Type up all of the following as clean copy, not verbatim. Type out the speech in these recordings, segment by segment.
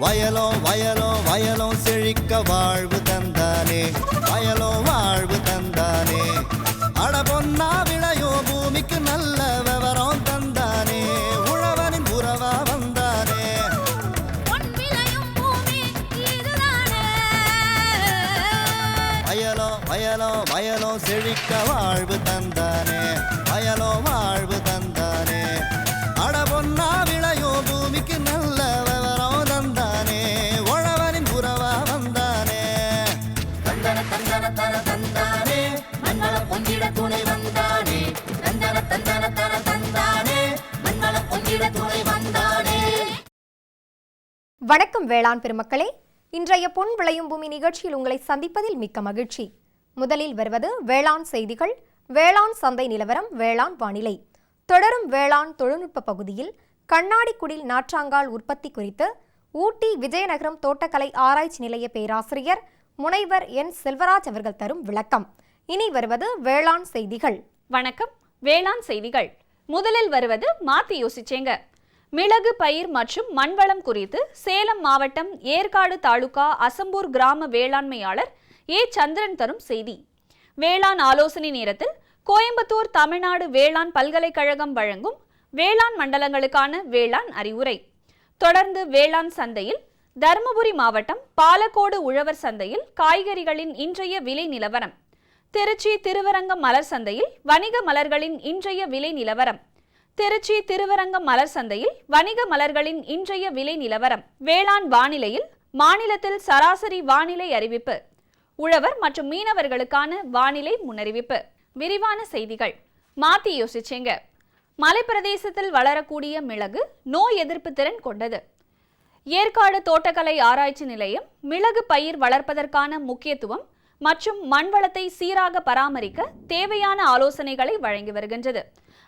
வயலும் வயலும் வயலும் செழிக்க வாழ்வு தந்தானே, வயலும் வாழ்வு தந்தானே. அட பொன்னா விளையோ பூமிக்கு நல்ல விவரம் தந்தானே, உழவனின் உறவா வந்தானே. வயலோ வயலோ வயலோ செழிக்க வாழ்வு தந்தானே, வயலோ வாழ்வு தந்தானே. அட பொன்னா விளையோ பூமிக்கு நல்ல விவரம் தந்தானே, உழவனின் உறவா வந்தானே. தந்தன தந்தன தன தந்தானே, மண்வள பொங்கிட துணை வந்தானே. தந்தன தந்தன தன தந்தானே, மண்வள பொங்கிட துணை வந்தானே. வணக்கம் வேளாண் பெருமக்களே, இன்றைய பொன் விளையும் பூமி நிகழ்ச்சியில் உங்களை சந்திப்பதில் மிக்க மகிழ்ச்சி. முதலில் வருவது வேளாண் செய்திகள், வேளாண் சந்தை நிலவரம், வேளாண் வானிலை. தொடரும் வேளாண் தொழில்நுட்ப பகுதியில் கண்ணாடி குடில் நாற்றாங்கால் உற்பத்தி குறித்து ஊட்டி விஜயநகரம் தோட்டக்கலை ஆராய்ச்சி நிலைய பேராசிரியர் முனைவர் என் செல்வராஜ் அவர்கள் தரும் விளக்கம். இனி வருவது வேளாண் செய்திகள். வணக்கம், வேளாண் செய்திகள். முதலில் வருவது மாத்தி யோசிச்சேங்க. மிளகு பயிர் மற்றும் மண்வளம் குறித்து சேலம் மாவட்டம் ஏற்காடு தாலுகா அசம்பூர் கிராம வேளாண்மையாளர் ஏ சந்திரன் தரும் செய்தி. வேளாண் ஆலோசனை நேரத்தில் கோயம்புத்தூர் தமிழ்நாடு வேளாண் பல்கலைக்கழகம் வழங்கும் வேளாண் மண்டலங்களுக்கான வேளாண் அறிவுரை. தொடர்ந்து வேளாண் சந்தையில் தருமபுரி மாவட்டம் பாலக்கோடு உழவர் சந்தையில் காய்கறிகளின் இன்றைய விலை நிலவரம். திருச்சி திருவரங்கம் மலர் சந்தையில் வணிக மலர்களின் இன்றைய விலை நிலவரம். திருச்சி திருவரங்கம் மலர் சந்தையில் வணிக மலர்களின் இன்றைய விலை நிலவரம். வேளாண் வானிலையில் மாநிலத்தில் சராசரி வானிலை அறிவிப்பு. உழவர் மற்றும் மீனவர்களுக்கான வானிலை முன்னறிவிப்பு. விரிவான செய்திகள். மாத்தி யோசிச்சேங்க. மலைப்பிரதேசத்தில் வளரக்கூடிய மிளகு நோய் எதிர்ப்பு திறன் கொண்டது. ஏற்காடு தோட்டக்கலை ஆராய்ச்சி நிலையம் மிளகு பயிர் வளர்ப்பதற்கான முக்கியத்துவம் மற்றும் மண்வளத்தை சீராக பராமரிக்க தேவையான ஆலோசனைகளை வழங்கி வருகின்றது.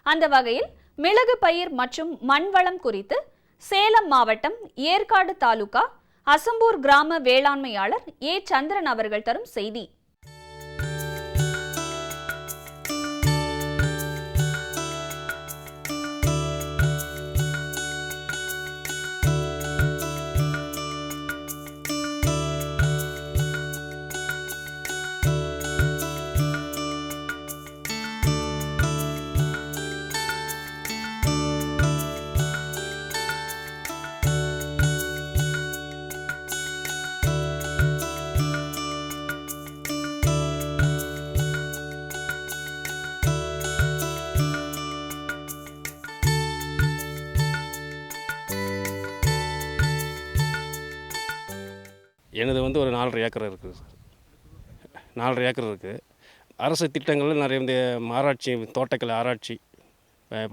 அந்த வகையில் மிளகு பயிர் மற்றும் மண்வளம் குறித்து சேலம் மாவட்டம் ஏற்காடு தாலுகா அசம்பூர் கிராம வேளாண்மையாளர் ஏ சந்திரன் அவர்கள் தரும் செய்தி. எனது ஒரு 4.5 ஏக்கர் இருக்குது சார். 4.5 ஏக்கர் இருக்குது. அரசு திட்டங்கள் நிறைய இந்த ஆராய்ச்சி தோட்டக்கலை ஆராய்ச்சி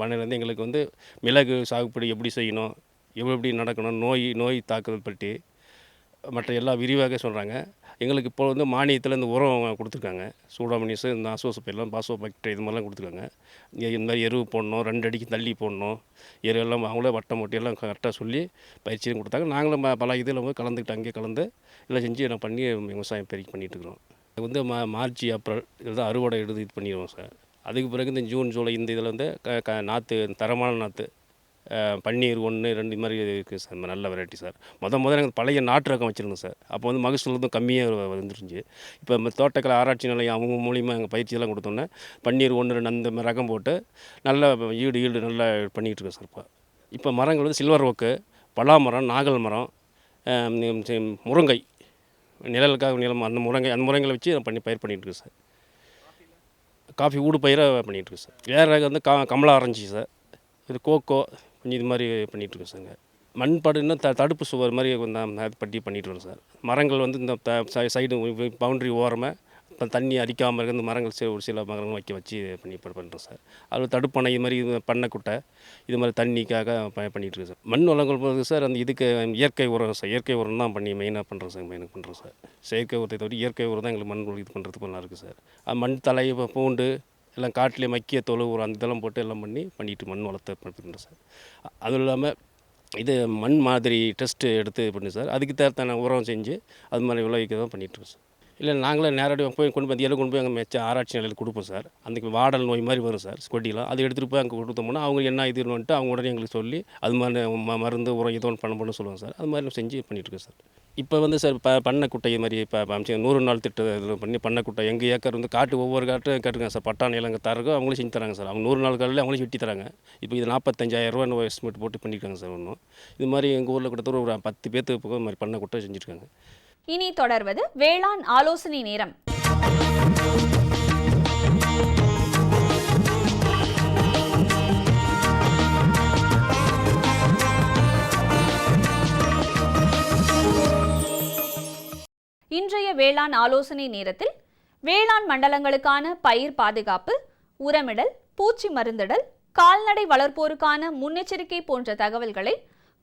பண்ணது எங்களுக்கு மிளகு சாகுபடி எப்படி செய்யணும், எப்படி நடக்கணும், நோய் தாக்குதல் பற்றி மற்ற எல்லா விரிவாக சொல்கிறாங்க. எங்களுக்கு இப்போ மானியத்தில் இந்த உரம் கொடுத்துருக்காங்க. சூடாமணிஸ், இந்த அசோசப்பெல்லாம் பாசோபாக்டீரியா இது மாதிரிலாம் கொடுத்துருக்காங்க. இந்த மாதிரி எருவு போடணும், 2 அடிக்கு தள்ளி போடணும், எருவெல்லாம் அவங்களே வட்டம் ஓட்டி எல்லாம் கரெக்டாக சொல்லி பயிற்சியும் கொடுத்தாங்க. நாங்களும் பல இதில் கலந்துக்கிட்டு அங்கேயே கலந்து எல்லாம் செஞ்சு நான் பண்ணி விவசாயம் பெருக்கி பண்ணிகிட்ருக்குறோம். இது மார்ச் ஏப்ரல் இதில் தான் அறுவடை இது பண்ணிடுவோம் சார். அதுக்கு பிறகு இந்த ஜூன் ஜூலை இந்த இதில் நாற்று தரமான நாற்று பன்னீர் 1, 2 இது மாதிரி இருக்குது சார். நல்ல வெரைட்டி சார். முதல்ல எனக்கு பழைய நாட்டு ரகம் வச்சுருந்தோம் சார். அப்போ மகசூல் கம்மியாக வந்துருந்துச்சு. இப்போ தோட்டக்கலை ஆராய்ச்சி நிலையம் அவங்க மூலிமா எங்கள் பயிற்சியெல்லாம் கொடுத்தோன்னே பன்னீர் 1, 2 அந்த மாதிரி ரகம் போட்டு நல்ல ஈடு நல்லா பண்ணிகிட்ருக்கோம் சார். இப்போ மரங்கள் சில்வர் ஓக்கு, பலாமரம், நாகல் மரம், முருங்கை, நிழலுக்காக நிலம், அந்த முருங்கைகளை வச்சு பயிர் பண்ணிகிட்ருக்கு சார். காஃபி ஊடு பயிராக பண்ணிகிட்ருக்கு சார். வேறு ரகம் கமலா ஆரஞ்சு சார். இது கோகோ கொஞ்சம் இது மாதிரி பண்ணிகிட்ருக்கோம் சார்ங்க. மண்பாடு இன்னும் தடுப்பு சுவர் மாதிரி அது பட்டி பண்ணிகிட்டு வரோம் சார். மரங்கள் இந்த சைடு பவுண்ட்ரி ஓரமாக தண்ணி அடிக்காமல் இருக்க இந்த மரங்கள் ஒரு சில மரங்கள் வச்சு பண்ணுறோம் சார். அது தடுப்பணை இது மாதிரி பண்ணைக்குட்டை இது மாதிரி தண்ணிக்காக பண்ணிகிட்ருக்கு சார். மண் வளங்கள் போது சார் அந்த இதுக்கு இயற்கை உரம் சார். இயற்கை உரம் தான் பண்ணி மெயினாக பண்ணுறோம் சார். பண்ணுறோம் சார். செயற்கை உரத்தை தவிர இயற்கை உரம் தான் எங்களுக்கு மண் இது பண்ணுறதுக்கு நல்லா இருக்குது சார். அது மண் தலை, பூண்டு எல்லாம் காட்டிலே மக்கிய தொழு ஒரு அந்த இதெல்லாம் போட்டு எல்லாம் பண்ணிட்டு மண் வளர்த்து பண்ணுறோம் சார். அதுவும் இல்லாமல் இது மண் மாதிரி டெஸ்ட்டு எடுத்து பண்ணு சார். அதுக்கு தேவையான உரம் செஞ்சு அது மாதிரி விளைவிக்க தான் பண்ணிகிட்ருக்கோம் சார். இல்லை நாங்களே நேரடியாக போய் கொண்டு போய் எல்லாம் கொண்டு போய் அங்கே மெச்ச ஆராய்ச்சி நிலையில் கொடுப்போம் சார். அந்த வாடல் நோய் மாதிரி வரும் சார் கொட்டிலாம், அதை எடுத்துகிட்டு போய் அங்கே கொடுத்தோம்னா அவங்க என்ன இதுன்னுட்டு அவங்க உடனே எங்களுக்கு சொல்லி அது மாதிரி மருந்து உரம் ஏதோ ஒன்று பண்ண சொல்லுவோம் சார். அது மாதிரி செஞ்சு பண்ணிகிட்ருக்கோம் சார். இப்போ வந்து சார் பண்ணைக்குட்டை மாதிரி இப்போ அமைச்சு 100 நாள் திட்டம் இதில் பண்ணி பண்ணைக்குட்டை எங்கள் ஏக்கர் வந்து காட்டு ஒவ்வொரு காட்டும் கேட்டுருங்க சார். பட்டா நிலங்க தரக்கும் அவங்களே செஞ்சு தராங்க சார். அவங்க 100 நாள் காலையில் அவங்களே வெட்டி தராங்க. இப்போ இது 45,000 ரூபா எஸ்டிமேட் போட்டு பண்ணியிருக்காங்க சார். ஒன்றும் இது மாதிரி எங்கள் ஊரில் கிட்டத்தட்ட ஒரு 10 பேர்த்துக்கு போக மாதிரி பண்ணைக்குட்டை செஞ்சுருக்காங்க. இனி தொடர்வது வேளாண் ஆலோசனை நேரம். இன்றைய வேளாண் ஆலோசனை நேரத்தில் வேளாண் மண்டலங்களுக்கான பயிர் பாதுகாப்பு, உரமிடல், பூச்சி மருந்திடல், கால்நடை வளர்ப்போருக்கான முன்னெச்சரிக்கை போன்ற தகவல்களை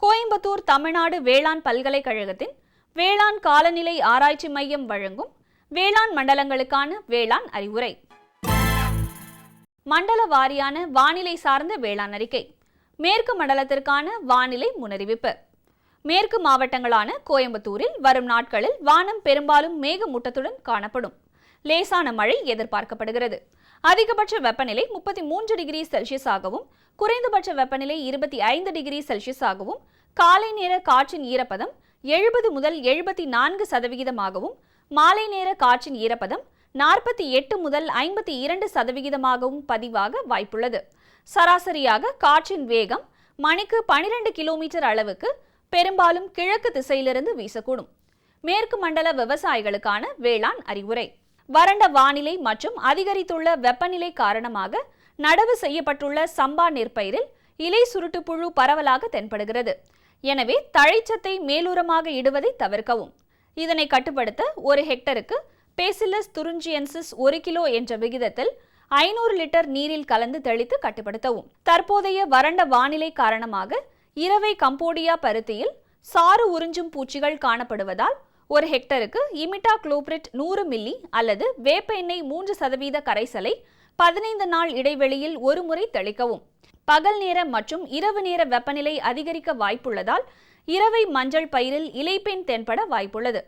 கோயம்புத்தூர் தமிழ்நாடு வேளாண் பல்கலைக்கழகத்தின் வேளாண் காலநிலை ஆராய்ச்சி மையம் வழங்கும் வேளாண் மண்டலங்களுக்கான வேளாண் அறிவுரை. மண்டல வாரியான வானிலை சார்ந்த வேளாண் அறிக்கை. மேற்கு மண்டலத்திற்கான வானிலை முன்னறிவிப்பு. மேற்கு மாவட்டங்களான கோயம்புத்தூரில் வரும் நாட்களில் வானம் பெரும்பாலும் மேகமூட்டத்துடன் காணப்படும். லேசான மழை எதிர்பார்க்கப்படுகிறது. அதிகபட்ச வெப்பநிலை 33 டிகிரி செல்சியஸ் ஆகவும் குறைந்தபட்ச வெப்பநிலை 25 டிகிரி செல்சியஸ் ஆகவும் காலை நேர காற்றின் ஈரப்பதம் 70 முதல் 74% மாலை நேர காற்றின் ஈரப்பதம் 48 முதல் 52% பதிவாக வாய்ப்புள்ளது. சராசரியாக காற்றின் வேகம் மணிக்கு 12 கிலோமீட்டர் அளவுக்கு பெரும்பாலும் கிழக்கு திசையிலிருந்து வீசக்கூடும். மேற்கு மண்டல விவசாயிகளுக்கான வேளாண் அறிவுரை. வறண்ட வானிலை மற்றும் அதிகரித்துள்ள வெப்பநிலை காரணமாக நடவு செய்யப்பட்டுள்ள சம்பா நெற்பயிரில் இலை சுருட்டுப்புழு பரவலாக தென்படுகிறது. எனவே தழைச்சத்தை மேலுரமாக இடுவதை தவிர்க்கவும். இதனை கட்டுப்படுத்த ஒரு ஹெக்டருக்கு பேசிலஸ் துரிஞ்சியன்சிஸ் 1 கிலோ என்ற விகிதத்தில் 500 லிட்டர் நீரில் கலந்து தெளித்து கட்டுப்படுத்தவும். தற்போதைய வறண்ட வானிலை காரணமாக இரவை கம்போடியா பருத்தியில் சாறு உறிஞ்சும் பூச்சிகள் காணப்படுவதால் ஒரு ஹெக்டருக்கு இமிடாக்ளோபிரிட் 100 மில்லி அல்லது வேப்ப எண்ணெய் 3% கரைசலை 15 நாள் இடைவெளியில் ஒரு முறை தெளிக்கவும். பகல் நேர மற்றும் இரவு நேர வெப்பநிலை அதிகரிக்க வாய்ப்புள்ளதால் இரவை மஞ்சள் பயிரில் இலைப்பெண் தென்பட வாய்ப்புள்ளது.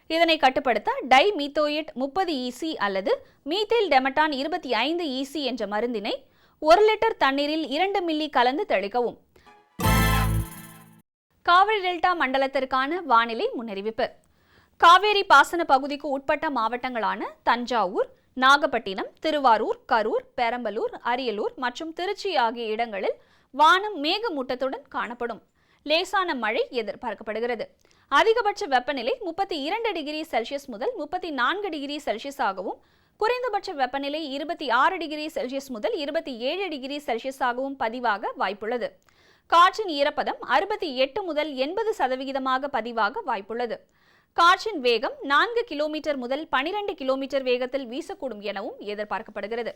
இதனை கட்டுப்படுத்த டை மீத்தோயேட் 30 EC அல்லது மீத்தேல் டெமட்டான் 25 EC என்ற மருந்தினை 1 லிட்டர் தண்ணீரில் 2 மில்லி கலந்து தெளிக்கவும். காவிரி டெல்டா மண்டலத்திற்கான வானிலை முன்னறிவிப்பு. காவேரி பாசன பகுதிக்கு உட்பட்ட மாவட்டங்களான தஞ்சாவூர், நாகப்பட்டினம், திருவாரூர், கரூர், பெரம்பலூர், அரியலூர் மற்றும் திருச்சி ஆகிய இடங்களில் வானம் மேகமூட்டத்துடன் காணப்படும். லேசான மழை எதிர்பார்க்கப்படுகிறது. அதிகபட்ச வெப்பநிலை 32 டிகிரி செல்சியஸ் முதல் 34 டிகிரி செல்சியஸ் ஆகவும் குறைந்தபட்ச வெப்பநிலை 26 டிகிரி செல்சியஸ் முதல் 27 டிகிரி செல்சியஸ் ஆகவும் பதிவாக வாய்ப்புள்ளது. காற்றின் ஈரப்பதம் 68 முதல் 80% பதிவாக வாய்ப்புள்ளது. காற்றின் வேகம் 4 கிலோமீட்டர் முதல் 12 கிலோமீட்டர் வேகத்தில் வீசக்கூடும் எனவும் எதிர்பார்க்கப்படுகிறது.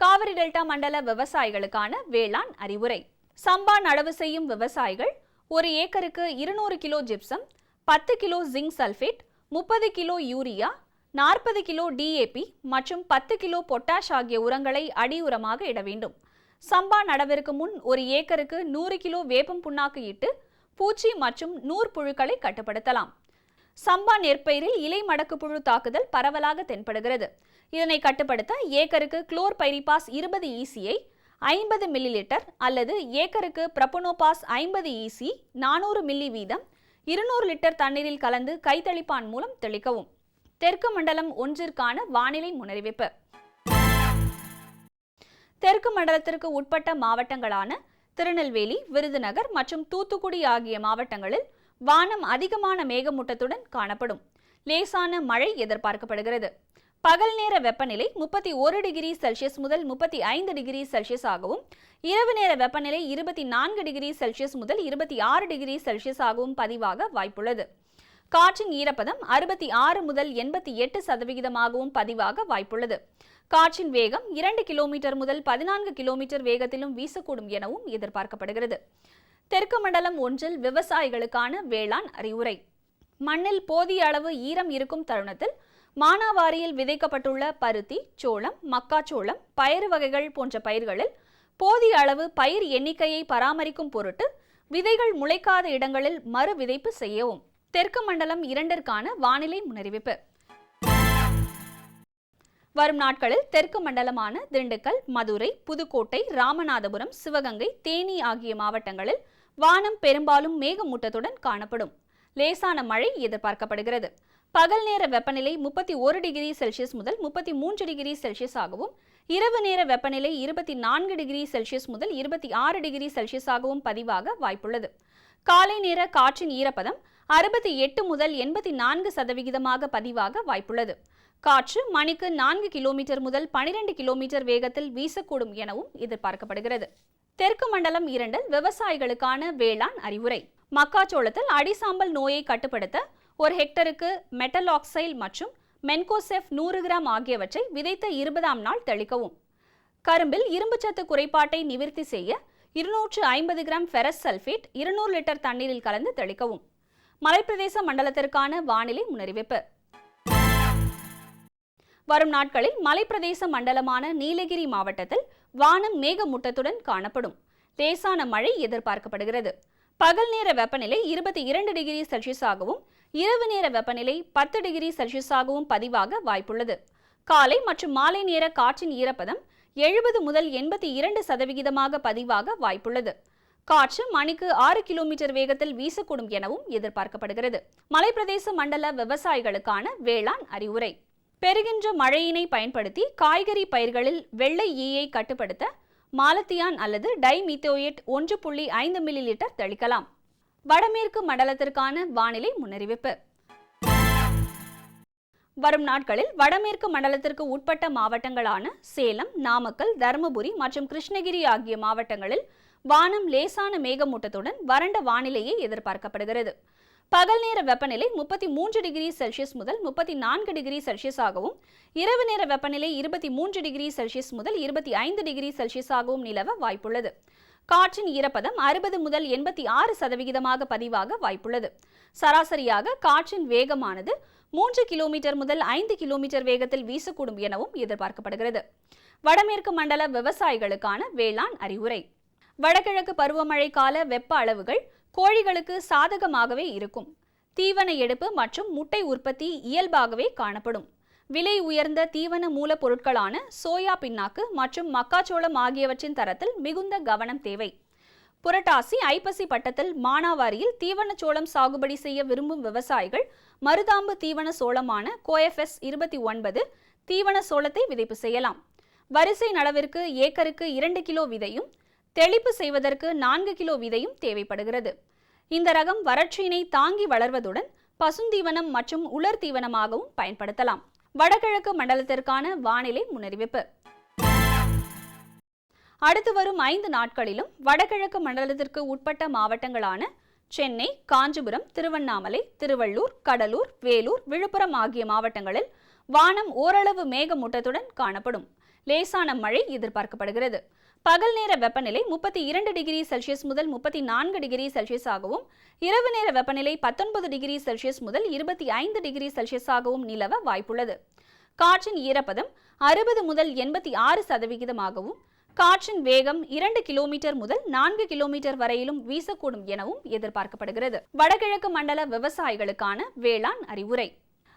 காவிரி டெல்டா மண்டல விவசாயிகளுக்கான வேளாண் அறிவுரை. சம்பா நடவு செய்யும் விவசாயிகள் ஒரு ஏக்கருக்கு 200 kilo gypsum, 10 kilo zinc sulphate, 30 kilo urea, 40 kilo DAP மற்றும் 10 கிலோ பொட்டாஷ் ஆகிய உரங்களை அடியுரமாக இட வேண்டும். சம்பா நடவிற்கு முன் ஒரு ஏக்கருக்கு 100 கிலோ வேப்பம் புண்ணாக்கு இட்டு பூச்சி மற்றும் நூற் புழுக்களை கட்டுப்படுத்தலாம். சம்பா நெற்பயிரில் இலை மடக்கு புழு தாக்குதல் பரவலாக தென்படுகிறது. இதனை கட்டுப்படுத்த ஏக்கருக்கு குளோர்பைரிபாஸ் 20 ECயை 50 மில்லி லிட்டர் அல்லது ஏக்கருக்கு பிரபனோபாஸ் 50 EC 400 மில்லி வீதம் 200 லிட்டர் தண்ணீரில் கலந்து கைத்தளிப்பான் மூலம் தெளிக்கவும். தெற்கு மண்டலம் 1ற்கான வானிலை முன்னறிவிப்பு. தெற்கு மண்டலத்திற்கு உட்பட்ட மாவட்டங்களான திருநெல்வேலி, விருதுநகர் மற்றும் தூத்துக்குடி ஆகிய மாவட்டங்களில் வானம் அதிகமான மேகமூட்டத்துடன் காணப்படும். லேசான மழை எதிர்பார்க்கப்படுகிறது. பகல் நேர வெப்பநிலை 31 டிகிரி செல்சியஸ் முதல் 35 டிகிரி செல்சியஸ் ஆகவும் இரவு நேர வெப்பநிலை 24 டிகிரி செல்சியஸ் முதல் 26 டிகிரி செல்சியஸ் ஆகவும் பதிவாக வாய்ப்புள்ளது. காற்றின் ஈரப்பதம் 66 முதல் 88% பதிவாக வாய்ப்புள்ளது. காற்றின் வேகம் 2 கிலோமீட்டர் முதல் 14 கிலோமீட்டர் வேகத்திலும் வீசக்கூடும் எனவும் எதிர்பார்க்கப்படுகிறது. தெற்கு மண்டலம் 1இல் விவசாயிகளுக்கான வேளாண் அறிவுரை. மண்ணில் போதிய அளவு ஈரம் இருக்கும் தருணத்தில் மானாவாரியில் விதைக்கப்பட்டுள்ள பருத்தி, சோளம், மக்காச்சோளம், பயறு வகைகள் போன்ற பயிர்களில் போதிய அளவு பயிர் எண்ணிக்கையை பராமரிக்கும் பொருட்டு விதைகள் முளைக்காத இடங்களில் மறு விதைப்பு செய்யவும். தெற்கு மண்டலம் 2ற்கான வானிலை முன்னறிவிப்பு. வரும் நாட்களில் தெற்கு மண்டலமான திண்டுக்கல், மதுரை, புதுக்கோட்டை, ராமநாதபுரம், சிவகங்கை, தேனி ஆகிய மாவட்டங்களில் வானம் பெரும்பாலும் மேகமூட்டத்துடன் காணப்படும். லேசான மழை எதிர்பார்க்கப்படுகிறது. பகல் நேர வெப்பநிலை 31 டிகிரி செல்சியஸ் முதல் 33 டிகிரி செல்சியஸ் ஆகவும், இரவு நேர வெப்பநிலை 24 டிகிரி செல்சியஸ் முதல் 26 டிகிரி செல்சியஸ் ஆகவும் பதிவாக வாய்ப்புள்ளது. காலை நேர காற்றின் ஈரப்பதம் 68 முதல் 84% பதிவாக வாய்ப்புள்ளது. காற்று மணிக்கு 4 கிலோமீட்டர் முதல் 12 கிலோமீட்டர் வேகத்தில் வீசக்கூடும் எனவும் எதிர்பார்க்கப்படுகிறது. தெற்கு மண்டலம் 2 விவசாயிகளுக்கான வேளாண் அறிவுரை. மக்காச்சோளத்தில் அடிசாம்பல் நோயை கட்டுப்படுத்த 1 ஹெக்டருக்கு மெட்டலாக்சைல் மற்றும் மென்கோசெஃப் 100 கிராம் ஆகியவற்றை விதைத்த 20ஆம் நாள் தெளிக்கவும். கரும்பில் இரும்புச்சத்து குறைபாட்டை நிவர்த்தி செய்ய 250 கிராம் ஃபெரஸ் சல்ஃபேட் 200 லிட்டர் தண்ணீரில் கலந்து தெளிக்கவும். மலைப்பிரதேச மண்டலத்திற்கான வானிலை முன்னறிவிப்பு. வரும் நாட்களில் மலைப்பிரதேச மண்டலமான நீலகிரி மாவட்டத்தில் வானம் மேகமூட்டத்துடன் காணப்படும். லேசான மழை எதிர்பார்க்கப்படுகிறது. பகல் நேர வெப்பநிலை 22 டிகிரி செல்சியஸ் ஆகவும், இரவு நேர வெப்பநிலை 10 டிகிரி செல்சியஸ் ஆகவும் பதிவாக வாய்ப்புள்ளது. காலை மற்றும் மாலை நேர காற்றின் ஈரப்பதம் 70 முதல் 82% பதிவாக வாய்ப்புள்ளது. காற்று மணிக்கு 6 கிலோமீட்டர் வேகத்தில் வீசக்கூடும் எனவும் எதிர்பார்க்கப்படுகிறது. மலைப்பிரதேச மண்டல விவசாயிகளுக்கான வேளாண் அறிவுரை. பெறுகின்ற மழையினை பயன்படுத்தி காய்கறி பயிர்களில் வெள்ளை ஈயை கட்டுப்படுத்த மாலத்தியான் அல்லது டைமீத்தோயேட் 1.5 மில்லி லிட்டர் தெளிக்கலாம். வடமேற்கு மண்டலத்திற்கான வானிலை முன்னறிவிப்பு. வரும் நாட்களில் வடமேற்கு மண்டலத்திற்கு உட்பட்ட மாவட்டங்களான சேலம், நாமக்கல், தருமபுரி மற்றும் கிருஷ்ணகிரி ஆகிய மாவட்டங்களில் வானம் லேசான மேகமூட்டத்துடன் வறண்ட வானிலையே எதிர்பார்க்கப்படுகிறது. பகல் நேர வெப்பநிலை 33 டிகிரி செல்சியஸ் முதல் 34 டிகிரி செல்சியஸ் ஆகவும், இரவு நேர வெப்பநிலை 23 டிகிரி செல்சியஸ் முதல் 25 டிகிரி செல்சியஸ் ஆகவும் நிலவ வாய்ப்புள்ளது. காற்றின் ஈரப்பதம் 60 முதல் 86% பதிவாக வாய்ப்புள்ளது. சராசரியாக காற்றின் வேகமானது 3 கிலோமீட்டர் முதல் 5 கிலோமீட்டர் வேகத்தில் வீசக்கூடும் எனவும் எதிர்பார்க்கப்படுகிறது. வடமேற்கு மண்டல விவசாயிகளுக்கான வேளாண் அறிவுரை. வடகிழக்கு பருவமழை கால வெப்ப அளவுகள் கோழிகளுக்கு சாதகமாகவே இருக்கும். தீவன எடுப்பு மற்றும் முட்டை உற்பத்தி இயல்பாகவே காணப்படும். விலை உயர்ந்த தீவன மூலப்பொருட்களான சோயா பின்னாக்கு மற்றும் மக்காச்சோளம் ஆகியவற்றின் தரத்தில் மிகுந்த கவனம் தேவை. புரட்டாசி, ஐப்பசி பட்டத்தில் மானாவாரியில் தீவன சோளம் சாகுபடி செய்ய விரும்பும் விவசாயிகள் மருதாம்பு தீவன சோளமான கோஎஃப்எஸ் 29 தீவன சோளத்தை விதைப்பு செய்யலாம். வரிசை நடவிற்கு ஏக்கருக்கு 2 கிலோ விதையும், தெளிப்பு செய்வதற்கு 4 கிலோ விதையும் தேவைப்படுகிறது. இந்த ரகம் வறட்சியினை தாங்கி வளர்வதுடன் பசுந்தீவனம் மற்றும் உலர் தீவனமாகவும் பயன்படுத்தலாம். வடகிழக்கு மண்டலத்திற்கான வானிலை முன்னறிவிப்பு. அடுத்து வரும் 5 நாட்களிலும் வடகிழக்கு மண்டலத்திற்கு உட்பட்ட மாவட்டங்களான சென்னை, காஞ்சிபுரம், திருவண்ணாமலை, திருவள்ளூர், கடலூர், வேலூர், விழுப்புரம் ஆகிய மாவட்டங்களில் வானம் ஓரளவு மேகமூட்டத்துடன் காணப்படும். லேசான மழை எதிர்பார்க்கப்படுகிறது. பகல் நேர வெப்பநிலை 32 டிகிரி செல்சியஸ் முதல் 34 டிகிரி செல்சியஸ் ஆகவும், இரவு நேர வெப்பநிலை 19 டிகிரி செல்சியஸ் முதல் 25 டிகிரி செல்சியஸ் ஆகவும் நிலவ வாய்ப்புள்ளது. காற்றின் ஈரப்பதம் 60 முதல் 86% காற்றின் வேகம் 2 கிலோமீட்டர் முதல் 4 கிலோமீட்டர் வரையிலும் வீசக்கூடும் எனவும் எதிர்பார்க்கப்படுகிறது. வடகிழக்கு மண்டல விவசாயிகளுக்கான வேளாண் அறிவுரை.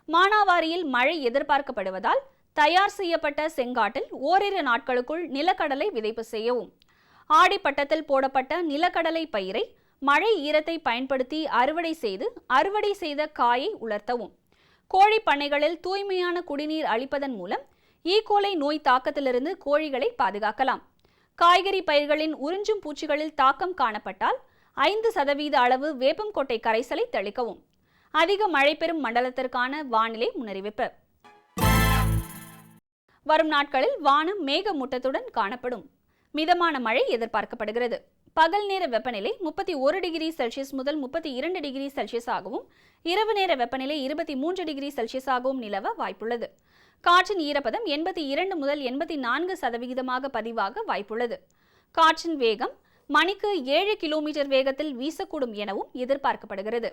மானாவாரியில் மழை எதிர்பார்க்கப்படுவதால் தயார் செய்யப்பட்ட செங்காட்டில் ஓரிரு நாட்களுக்குள் நிலக்கடலை விதைப்பு செய்யவும். ஆடிப்பட்டத்தில் போடப்பட்ட நிலக்கடலை பயிரை மழை ஈரத்தை பயன்படுத்தி அறுவடை செய்த காயை உலர்த்தவும். கோழி பண்ணைகளில் தூய்மையான குடிநீர் அளிப்பதன் மூலம் ஈகோலை நோய் தாக்கத்திலிருந்து கோழிகளை பாதுகாக்கலாம். காய்கறி பயிர்களின் உறிஞ்சும் பூச்சிகளில் தாக்கம் காணப்பட்டால் 5% அளவு வேப்பம் கொட்டை கரைசலை தெளிக்கவும். அதிக மழை பெறும் மண்டலத்திற்கான வானிலை முன்னறிவிப்பு. வரும் நாட்களில் வானம் மேகமூட்டத்துடன் காணப்படும். மிதமான மழை எதிர்பார்க்கப்படுகிறது. பகல் நேர வெப்பநிலை 31 டிகிரி செல்சியஸ் முதல் 32 டிகிரி செல்சியஸ் ஆகவும், இரவு நேர வெப்பநிலை 23 டிகிரி செல்சியஸ் ஆகவும் நிலவ வாய்ப்புள்ளது. காற்றின் ஈரப்பதம் 82 முதல் 84% பதிவாக வாய்ப்புள்ளது. காற்றின் வேகம் மணிக்கு 7 கிலோமீட்டர் வேகத்தில் வீசக்கூடும் எனவும் எதிர்பார்க்கப்படுகிறது.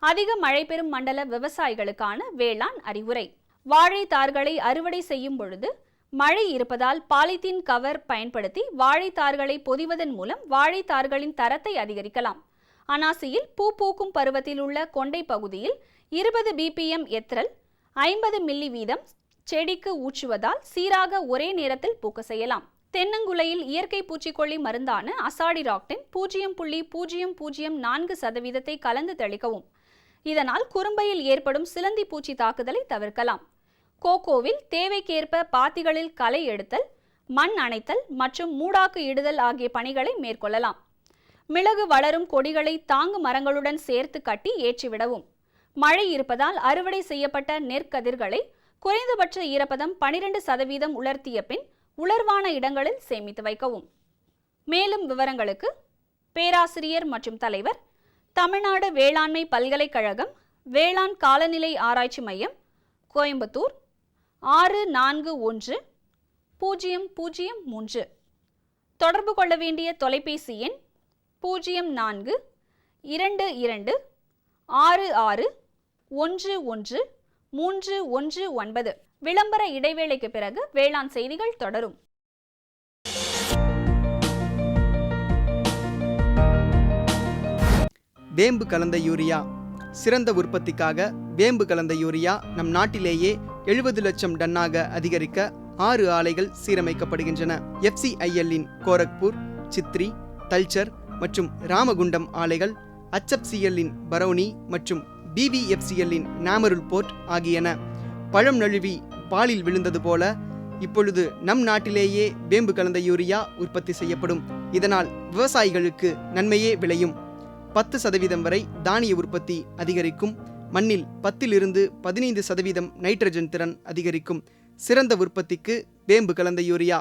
அதிக மழை பெறும் மண்டல விவசாயிகளுக்கான வேளாண் அறிவுரை. வாழைத்தார்களை அறுவடை செய்யும் பொழுது மழை இருப்பதால் பாலித்தீன் கவர் பயன்படுத்தி வாழைத்தார்களை பொதிவதன் மூலம் வாழைத்தார்களின் தரத்தை அதிகரிக்கலாம். அனாசியில் பூ பூக்கும் பருவத்தில் உள்ள கொண்டை பகுதியில் 20 BPM எத்திரல் 50 மில்லி வீதம் செடிக்கு ஊற்றுவதால் சீராக ஒரே நேரத்தில் பூக்க செய்யலாம். தென்னங்குலையில் இயற்கை பூச்சிக்கொல்லி மருந்தான அசாடிராக்டின் 0.004% கலந்து தெளிக்கவும். இதனால் குறும்பையில் ஏற்படும் சிலந்தி பூச்சி தாக்குதலை தவிர்க்கலாம். கோகோவில் தேவைக்கேற்ப பாத்திகளில் களை எடுத்தல், மண் அணைத்தல் மற்றும் மூடாக்கு இடுதல் ஆகிய பணிகளை மேற்கொள்ளலாம். மிளகு வளரும் கொடிகளை தாங்கு மரங்களுடன் சேர்த்து கட்டி ஏற்றிவிடவும். மழை இருப்பதால் அறுவடை செய்யப்பட்ட நெற்கதிர்களை குறைந்தபட்ச ஈரப்பதம் 12% உலர்த்திய பின் உலர்வான இடங்களில் சேமித்து வைக்கவும். மேலும் விவரங்களுக்கு பேராசிரியர் மற்றும் தலைவர், தமிழ்நாடு வேளாண்மை பல்கலைக்கழகம், வேளாண் காலநிலை ஆராய்ச்சி மையம், கோயம்புத்தூர் 641003. தொடர்பு கொள்ள வேண்டிய தொலைபேசி எண் 0422661139. விளம்பர இடைவேளைக்கு பிறகு வேளாண் செய்திகள் தொடரும். வேம்பு கலந்த யூரியா. சிறந்த உற்பத்திக்காக வேம்பு கலந்த யூரியா நம் நாட்டிலேயே 70 லட்சம் டன்னாக அதிகரிக்க 6 ஆலைகள் சீரமைக்கப்படுகின்றன. FCIL-இன் கோரக்பூர், சித்ரி, தல்சர் மற்றும் ராமகுண்டம் ஆலைகள், HFCL-இன் பரௌனி மற்றும் BVFCL-இன் நாமருல் போர்ட் ஆகியன. பழம் நழுவி பாலில் விழுந்தது போல இப்பொழுது நம் நாட்டிலேயே வேம்பு கலந்த யூரியா உற்பத்தி செய்யப்படும். இதனால் விவசாயிகளுக்கு நன்மையே விளையும். 10% வரை தானிய உற்பத்தி அதிகரிக்கும். மண்ணில் 10-15% நைட்ரஜன் திறன் அதிகரிக்கும். சிறந்த உற்பத்திக்கு வேம்பு கலந்த யூரியா.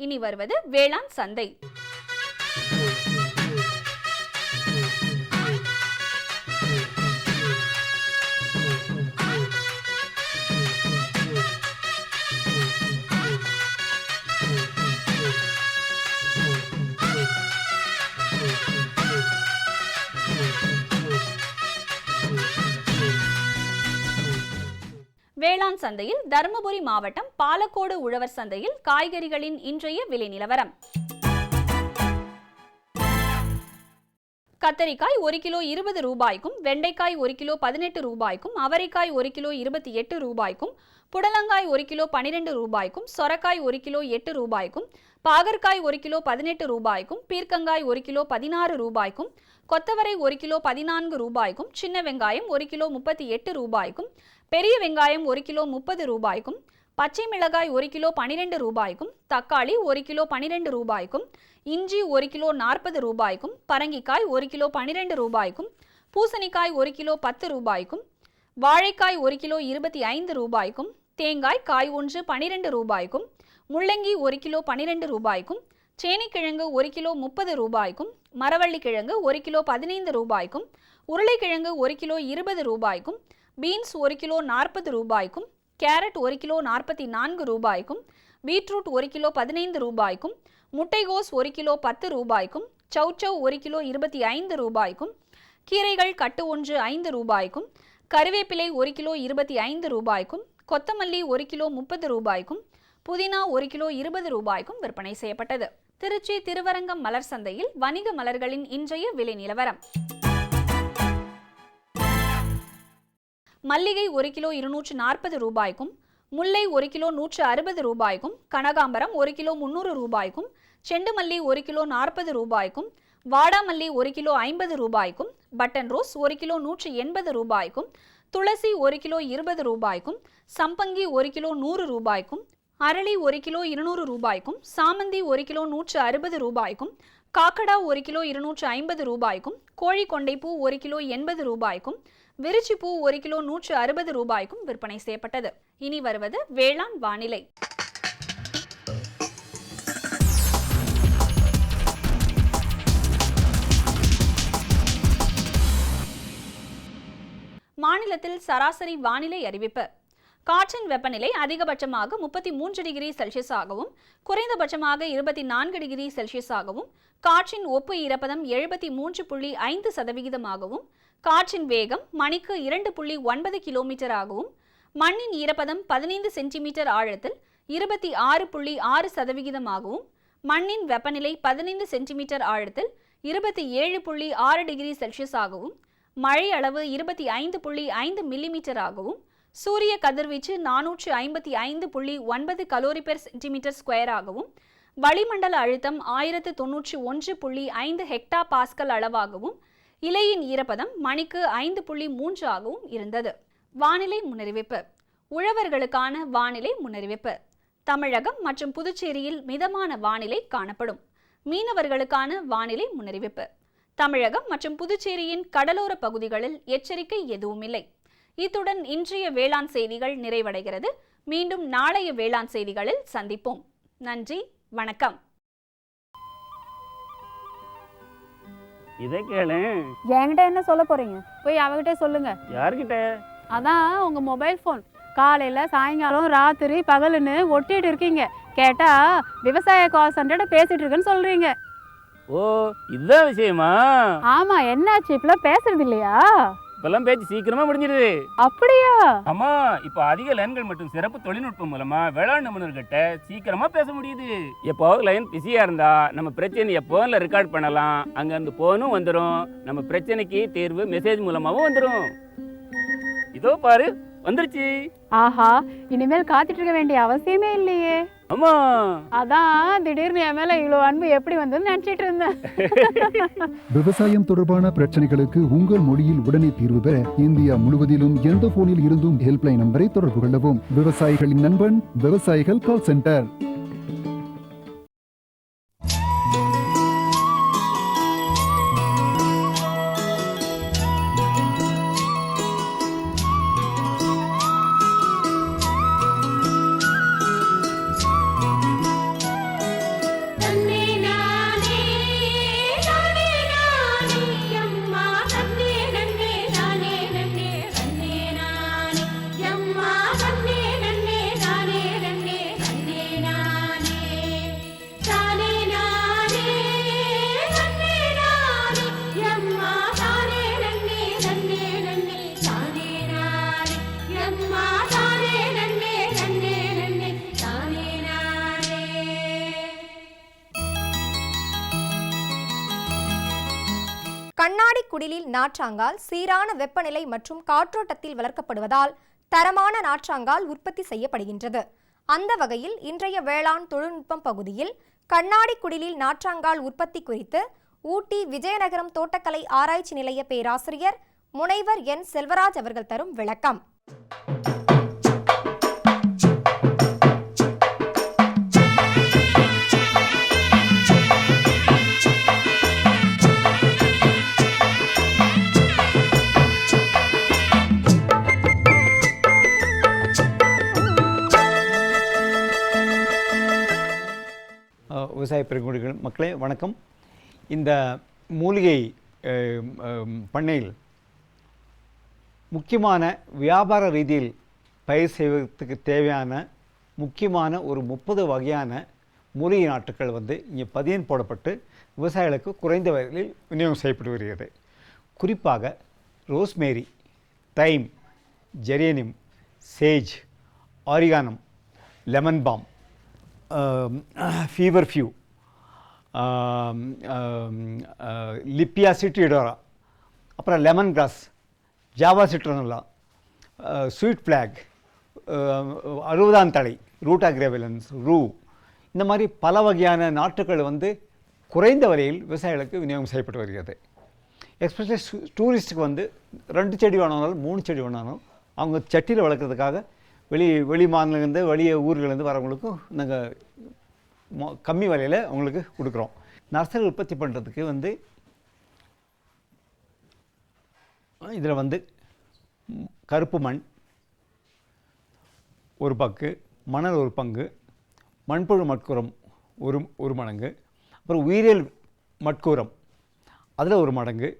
இனி வருவது வேளாண் சந்தை. வேளாண் சந்தையில் தருமபுரி மாவட்டம் பாலக்கோடு உழவர் சந்தையில் காய்கறிகளின் இன்றைய விலை நிலவரம். கத்தரிக்காய் 1 கிலோ 20 ரூபாய்க்கும், வெண்டைக்காய் 1 கிலோ 18 ரூபாய்க்கும், அவரைக்காய் 1 கிலோ 28 ரூபாய்க்கும், புடலங்காய் 1 கிலோ 12 ரூபாய்க்கும், சொரக்காய் 1 கிலோ 8 ரூபாய்க்கும், பாகற்காய் 1 கிலோ 18 ரூபாய்க்கும், பீர்க்கங்காய் 1 கிலோ 16 ரூபாய்க்கும், கொத்தவரை 1 கிலோ 14 ரூபாய்க்கும், சின்ன வெங்காயம் 1 கிலோ 38 ரூபாய்க்கும், பெரிய வெங்காயம் 1 கிலோ 30 ரூபாய்க்கும், பச்சை மிளகாய் 1 கிலோ 12 ரூபாய்க்கும், தக்காளி 1 கிலோ 12 ரூபாய்க்கும், இஞ்சி 1 கிலோ 40 ரூபாய்க்கும், பரங்கிக்காய் 1 கிலோ 12 ரூபாய்க்கும், பூசணிக்காய் 1 கிலோ 10 ரூபாய்க்கும், வாழைக்காய் 1 கிலோ 25 ரூபாய்க்கும், தேங்காய் காய் ஒன்று 12 ரூபாய்க்கும், முள்ளங்கி 1 கிலோ 12 ரூபாய்க்கும், சேனிக்கிழங்கு 1 கிலோ 30 ரூபாய்க்கும், மரவள்ளிக்கிழங்கு 1 கிலோ 15 ரூபாய்க்கும், உருளைக்கிழங்கு 1 கிலோ 20 ரூபாய்க்கும், பீன்ஸ் 1 கிலோ 40 ரூபாய்க்கும், கேரட் 1 கிலோ 44 ரூபாய்க்கும், பீட்ரூட் 1 கிலோ 15 ரூபாய்க்கும், முட்டைகோஸ் 1 கிலோ 10 ரூபாய்க்கும், சௌச்சவ் 1 கிலோ 25 ரூபாய்க்கும், கீரைகள் கட்டு ஒன்று 5 ரூபாய்க்கும், கருவேப்பிலை 1 கிலோ 25 ரூபாய்க்கும், கொத்தமல்லி 1 கிலோ 30 ரூபாய்க்கும், புதினா 1 கிலோ 20 ரூபாய்க்கும் விற்பனை செய்யப்பட்டது. திருச்சி திருவரங்கம் மலர் சந்தையில் வணிக மலர்களின் இன்றைய விலை நிலவரம். மல்லிகை 1 கிலோ 240 ரூபாய்க்கும், முல்லை 1 கிலோ 160 ரூபாய்க்கும், கனகாம்பரம் 1 கிலோ 300 ரூபாய்க்கும், செண்டுமல்லி 1 கிலோ 40 ரூபாய்க்கும், வாடாமல்லி 1 கிலோ 50 ரூபாய்க்கும், பட்டன் ரோஸ் 1 கிலோ 180 ரூபாய்க்கும், துளசி 1 கிலோ 20 ரூபாய்க்கும், சம்பங்கி 1 கிலோ 100 ரூபாய்க்கும், அரளி 1 கிலோ 200 ரூபாய்க்கும், சாமந்தி 1 கிலோ 160 ரூபாய்க்கும், காக்கடா 1 கிலோ 250 ரூபாய்க்கும், கோழிக்கொண்டைப்பூ 1 கிலோ 80 ரூபாய்க்கும், விரிச்சிப்பூ 1 கிலோ 160 ரூபாய்க்கும் விற்பனை செய்யப்பட்டது. இனி வருவது வேளாண் வானிலை. மாநிலத்தில் சராசரி வானிலை அறிவிப்பு. காற்றின் வெப்பநிலை அதிகபட்சமாக 33 டிகிரி செல்சியஸாகவும் குறைந்தபட்சமாக 24 டிகிரி செல்சியஸாகவும், காற்றின் ஒப்பு ஈரப்பதம் 73.5%, காற்றின் வேகம் மணிக்கு 2.9 கிலோமீட்டராகவும், மண்ணின் ஈரப்பதம் 15 சென்டிமீட்டர் ஆழத்தில் 26.6%, மண்ணின் வெப்பநிலை 15 சென்டிமீட்டர் ஆழத்தில் 27.6 டிகிரி செல்சியஸாகவும், மழை அளவு 25.5 மில்லிமீட்டராகவும், சூரிய கதிர்வீச்சு 455.9 கலோரி பெர் சென்டிமீட்டர் ஸ்கொயராகவும், வளிமண்டல அழுத்தம் 1091.5 ஹெக்டா பாஸ்கல் அளவாகவும், இலையின் ஈரப்பதம் மணிக்கு 5.3 ஆகவும் இருந்தது. வானிலை முன்னறிவிப்பு. உழவர்களுக்கான வானிலை முன்னறிவிப்பு. தமிழகம் மற்றும் புதுச்சேரியில் மிதமான வானிலை காணப்படும். மீனவர்களுக்கான வானிலை முன்னறிவிப்பு. தமிழகம் மற்றும் புதுச்சேரியின் கடலோர பகுதிகளில் எச்சரிக்கை எதுவுமில்லை. இத்துடன் இன்றைய வேளாண் செய்திகள் நிறைவடைகிறது. மீண்டும் நாளைய வேளாண் செய்திகளில் சந்திப்போம். நன்றி, வணக்கம். இதை கேளு. என்கிட்ட என்ன சொல்ல போறீங்க? போய் அவகிட்ட சொல்லுங்க. யார்கிட்ட? அதான் உங்க மொபைல் ஃபோன். காலையில சாயங்காலம் ராத்திரி பகலுன்னு ஒட்டிட்டு இருக்கீங்க. கேட்டா விவசாய கால் சென்டர்ட பேசிட்டு இருக்கேன்னு சொல்றீங்க. ஓ, இதுதான் விஷயமா? ஆமா, என்னாச்சு? இப்பெல்லாம் பேசுறது இல்லையா? இப்பெல்லாம் பேச்சு சீக்கிரமா முடிஞ்சிருது. அப்படியா? ஆமா, இப்போ அதிக லைன்கள் மற்றும் சிறப்பு தொழில்நுட்பம் மூலமா வேளாண் நிபுணர்கிட்ட சீக்கிரமா பேச முடியுது. எப்போ லைன் பிஸியா இருந்தா நம்ம பிரச்சனை எப்போல ரெக்கார்ட் பண்ணலாம். அங்க இருந்து போனும் வந்துடும். நம்ம பிரச்சனைக்கு தீர்வு மெசேஜ் மூலமாவும் வந்துடும். இதோ பாரு, வந்துருச்சு. ஆஹா, இனிமேல் காத்துட்டு இருக்க வேண்டிய அவசியமே இல்லையே. ஆமா, அதான் திடீர்னு என் மேல இவ்வளவு அன்பு எப்படி வந்ததுன்னு நினைச்சிட்டு இருந்தேன். விவசாயம் தொடர்பான பிரச்சனைகளுக்கு உங்கள் மொழியில் உடனே தீர்வு பெற இந்தியா முழுவதிலும் எந்த போனில் இருந்தும் ஹெல்ப்லைன் நம்பரை தொடர்பு கொள்ளவும். விவசாயிகளின் நண்பன், விவசாயிகள் கால் சென்டர். கண்ணாடி குடிலில் நாற்றாங்கால் சீரான வெப்பநிலை மற்றும் காற்றோட்டத்தில் வளர்க்கப்படுவதால் தரமான நாற்றாங்கால் உற்பத்தி செய்யப்படுகின்றது. அந்த வகையில் இன்றைய வேளாண் தொழில்நுட்பம் பகுதியில் கண்ணாடி குடிலில் நாற்றாங்கால் உற்பத்தி குறித்து ஊட்டி விஜயநகரம் தோட்டக்கலை ஆராய்ச்சி நிலைய பேராசிரியர் முனைவர் என் செல்வராஜ் அவர்கள் தரும் விளக்கம். விவசாய பெருங்குடிகள் மக்களே வணக்கம். இந்த மூலிகை பண்ணையில் முக்கியமான வியாபார ரீதியில் பயிர் செய்வதற்கு தேவையான முக்கியமான ஒரு 30 வகையான மூலிகை நாற்றுக்கள் இங்கே பதியம் போடப்பட்டு விவசாயிகளுக்கு குறைந்த விலையில் விநியோகம் செய்யப்பட்டு வருகிறது. குறிப்பாக rosemary, thyme, geranium, sage, oregano, lemon balm, feverfew, lippia citriodora, அப்புறம் lemon grass, Java citronella, sweet flag, 60ஆம் தழை, ரூட்டா கிரேவலன்ஸ், ரூ, இந்த மாதிரி பல வகையான நாற்றுக்கள் குறைந்த விலையில் விவசாயிகளுக்கு விநியோகம் செய்யப்பட்டு வருகிறது. எஸ்பெஷலி டூரிஸ்ட்டுக்கு 2 செடி வேணாலும் 3 செடி வேணாலும் அவங்க சட்டியில் வளர்க்குறதுக்காக வெளி மாநிலங்கள்லேருந்து வெளியே ஊர்கள்லேருந்து வரவங்களுக்கும் நாங்கள் கம்மி விலையில் அவங்களுக்கு கொடுக்குறோம். நர்சரி உற்பத்தி பண்ணுறதுக்கு இதில் கருப்பு மண் ஒரு பங்கு, மணல் ஒரு பங்கு, மண்புழு மட்கூரம் ஒரு மடங்கு, அப்புறம் உயிரியல் மட்கூரம் அதில் ஒரு மடங்கு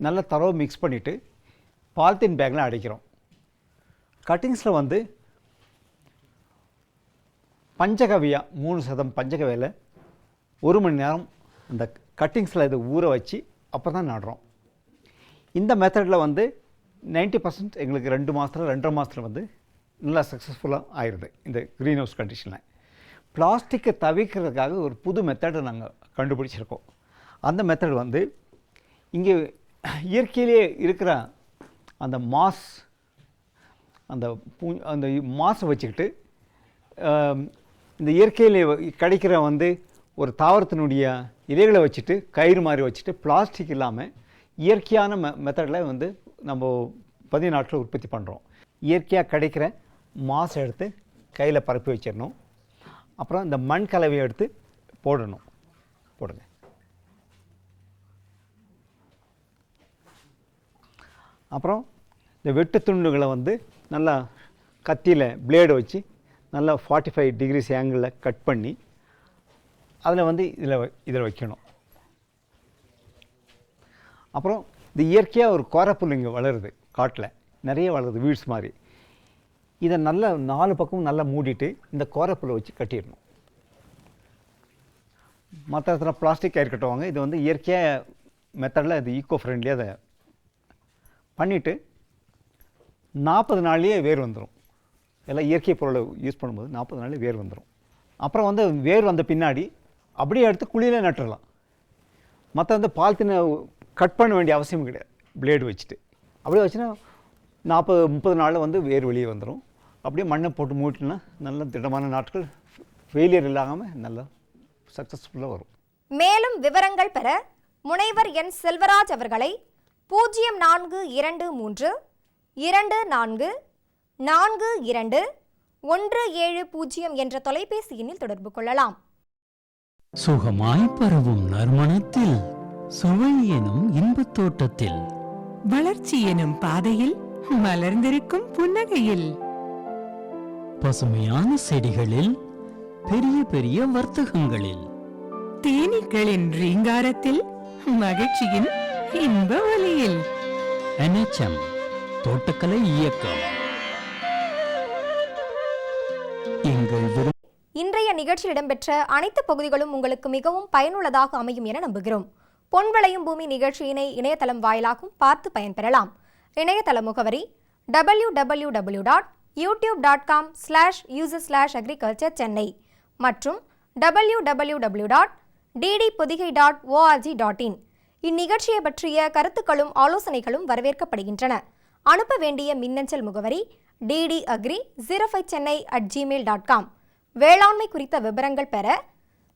நல்லா தரவு மிக்ஸ் பண்ணிவிட்டு பாலித்தீன் பேக்கில் அடைக்கிறோம். கட்டிங்ஸில் பஞ்சகவியா 3% பஞ்சகவியில் 1 மணி நேரம் அந்த கட்டிங்ஸில் இதை ஊற வச்சு அப்போ தான் நடுறோம். இந்த மெத்தடில் 90% எங்களுக்கு 2 மாதத்தில் 2.5 மாதத்தில் நல்லா சக்ஸஸ்ஃபுல்லாக ஆயிடுது. இந்த க்ரீன் ஹவுஸ் கண்டிஷனில் பிளாஸ்டிக்கை தவிர்க்கிறதுக்காக ஒரு புது மெத்தடை நாங்கள் கண்டுபிடிச்சிருக்கோம். அந்த மெத்தட் வந்து இங்கே இயற்கையிலே இருக்கிற அந்த மாஸ் அந்த அந்த மாஸை வச்சுக்கிட்டு இந்த இயற்கையில் கிடைக்கிற வந்து ஒரு தாவரத்தினுடைய இலைகளை வச்சுட்டு கயிறு மாதிரி வச்சுட்டு பிளாஸ்டிக் இல்லாமல் இயற்கையான மெத்தடில் வந்து நம்ம 10 நாட்களில் உற்பத்தி பண்ணுறோம். இயற்கையாக கிடைக்கிற மாஸை எடுத்து கையில் பரப்பி வச்சிடணும். அப்புறம் இந்த மண் கலவையை எடுத்து போடுங்க. அப்புறம் இந்த வெட்டு துண்டுகளை வந்து நல்லா கத்தியில் பிளேடு வச்சு நல்லா 45 டிகிரிஸ் ஆங்கிளில் கட் பண்ணி அதில் வந்து இதில் வைக்கணும். அப்புறம் இது இயற்கையாக ஒரு கோரப்புல் இங்கே வளருது, காட்டில் நிறைய வளருது, வீட்ஸ் மாதிரி. இதை நல்லா 4 பக்கமும் நல்லா மூடிட்டு இந்த கோரப்புல்லை வச்சு கட்டிடணும். மற்ற இடத்துல பிளாஸ்டிக் கயிறு கட்டுவாங்க. இது வந்து இயற்கையாக மெத்தடில் இது ஈக்கோ ஃப்ரெண்ட்லியாக அதை பண்ணிவிட்டு 40 நாள்லேயே வேர் வந்துடும். எல்லாம் இயற்கை பொருளை யூஸ் பண்ணும்போது 40 நாள்லேயே வேர் வந்துடும். அப்புறம் வந்து வேர் வந்த பின்னாடி அப்படியே எடுத்து குழியிலே நட்டுடலாம். மற்ற வந்து பால்த்தினை கட் பண்ண வேண்டிய அவசியம் கிடையாது. பிளேடு வச்சுட்டு அப்படியே வச்சுன்னா 40-30 நாளில் வந்து வேர் வெளியே வந்துடும். அப்படியே மண்ணை போட்டு மூட்டினா நல்ல திடமான நாட்கள் ஃபெயிலியர் இல்லாமல் நல்லா சக்ஸஸ்ஃபுல்லாக வரும். மேலும் விவரங்கள் பெற முனைவர் என் செல்வராஜ் அவர்களை 0423 24 42 170 என்ற தொலைபேசி எண்ணில் தொடர்பு கொள்ளலாம். சுகமாய் பரவும் நறுமணத்தில், சுவை எனும் இன்பத் தோட்டத்தில், வளர்ச்சி எனும் பாதையில், மலர்ந்திருக்கும் புன்னகையில், பசுமையான செடிகளில், பெரிய பெரிய வர்த்தகங்களில், தேனீக்களின் ரீங்காரத்தில், மகிழ்ச்சியின் இன்ப ஒலியில். NHM தோட்டக்கலை இயக்கம். எங்கள் இன்றைய நிகழ்ச்சியில் இடம்பெற்ற அனைத்து பகுதிகளும் உங்களுக்கு மிகவும் பயனுள்ளதாக அமையும் என நம்புகிறோம். பொன் விளையும் பூமி நிகழ்ச்சியினை இணையதளம் வாயிலாகவும் பார்த்து பயன்பெறலாம். இணையதள முகவரி www.youtube.com/user/agriculture சென்னை மற்றும் www.ddpodigai.org.in. இந்நிகழ்ச்சியை பற்றிய கருத்துக்களும் ஆலோசனைகளும் வரவேற்கப்படுகின்றன. அனுப்ப வேண்டிய மின்னஞ்சல் முகவரி ddagri05chennai@gmail.com. வேளாண்மை குறித்த விவரங்கள் பெற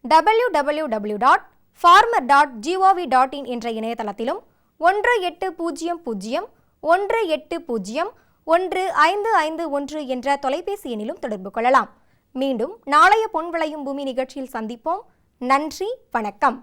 www.farmer.gov.in என்ற இணையதளத்திலும் 1801801551 என்ற தொலைபேசி எண்ணிலும் தொடர்பு கொள்ளலாம். மீண்டும் நாளைய பொன் விளையும் பூமி நிகழ்ச்சியில் சந்திப்போம். நன்றி, வணக்கம்.